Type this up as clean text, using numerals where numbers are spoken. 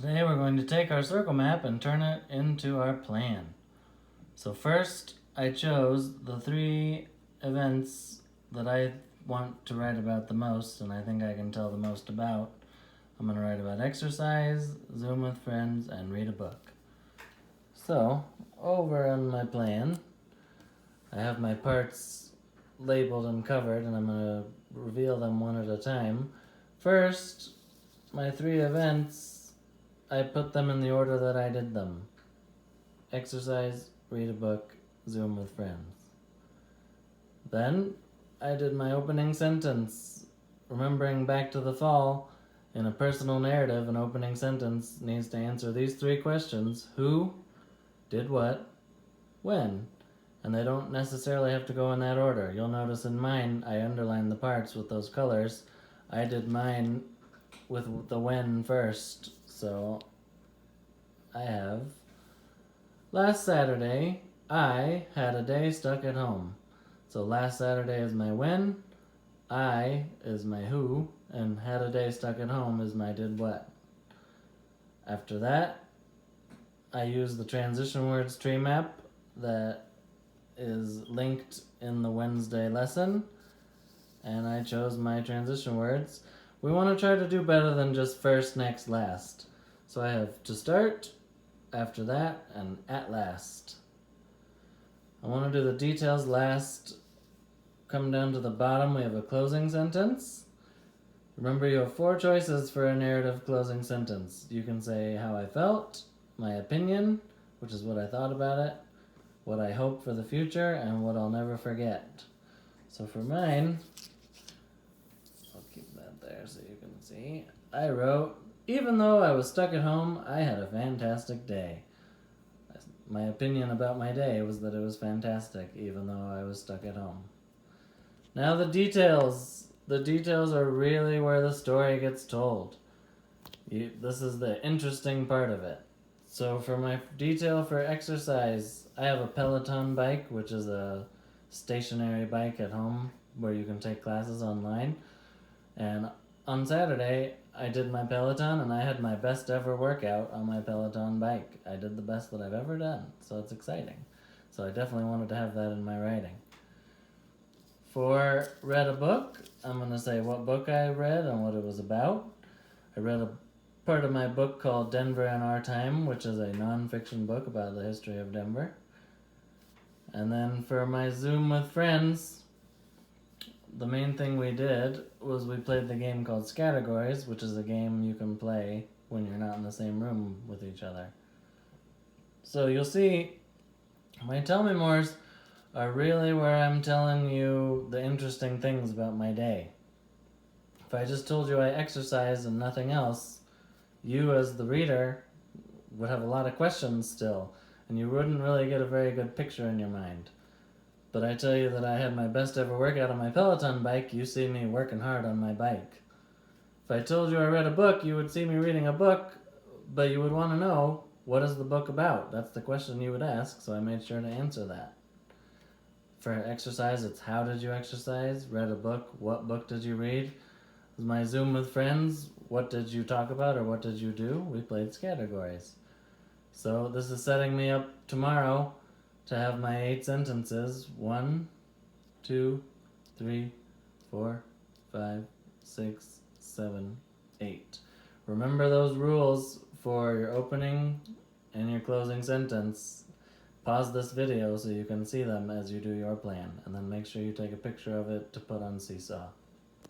Today we're going to take our circle map and turn it into our plan. So first, I chose the 3 events that I want to write about the most and I think I can tell the most about. I'm going to write about exercise, Zoom with friends, and read a book. So, over on my plan, I have my parts labeled and covered, and I'm going to reveal them one at a time. First, my 3 events, I put them in the order that I did them. Exercise, read a book, Zoom with friends. Then, I did my opening sentence. Remembering back to the fall, in a personal narrative, an opening sentence needs to answer these 3 questions. Who, did what, when. And they don't necessarily have to go in that order. You'll notice in mine, I underlined the parts with those colors. I did mine with the when first. So, I have, last Saturday, I had a day stuck at home. So last Saturday is my when, I is my who, and had a day stuck at home is my did what. After that, I use the transition words tree map that is linked in the Wednesday lesson, and I chose my transition words. We want to try to do better than just first, next, last. So I have to start, after that, and at last. I want to do the details last. Come down to the bottom, we have a closing sentence. Remember, you have 4 choices for a narrative closing sentence. You can say how I felt, my opinion, which is what I thought about it, what I hope for the future, and what I'll never forget. So for mine, I'll keep that there so you can see. I wrote, even though I was stuck at home, I had a fantastic day. My opinion about my day was that it was fantastic, even though I was stuck at home. Now the details. The details are really where the story gets told. This is the interesting part of it. So for my detail for exercise, I have a Peloton bike, which is a stationary bike at home where you can take classes online. And on Saturday, I did my Peloton and I had my best ever workout on my Peloton bike. I did the best that I've ever done, so it's exciting. So I definitely wanted to have that in my writing. For read a book, I'm going to say what book I read and what it was about. I read a part of my book called Denver in Our Time, which is a non-fiction book about the history of Denver. And then for my Zoom with friends, the main thing we did was we played the game called Scattergories, which is a game you can play when you're not in the same room with each other. So you'll see, my Tell Me Mores are really where I'm telling you the interesting things about my day. If I just told you I exercised and nothing else, you as the reader would have a lot of questions still, and you wouldn't really get a very good picture in your mind. But I tell you that I had my best ever workout on my Peloton bike, you see me working hard on my bike. If I told you I read a book, you would see me reading a book, but you would want to know, what is the book about? That's the question you would ask, so I made sure to answer that. For exercise, it's how did you exercise? Read a book, what book did you read? With my Zoom with friends, what did you talk about or what did you do? We played Scattergories. So this is setting me up tomorrow to have my 8 sentences. 1, 2, 3, 4, 5, 6, 7, 8. Remember those rules for your opening and your closing sentence. Pause this video so you can see them as you do your plan, and then make sure you take a picture of it to put on Seesaw.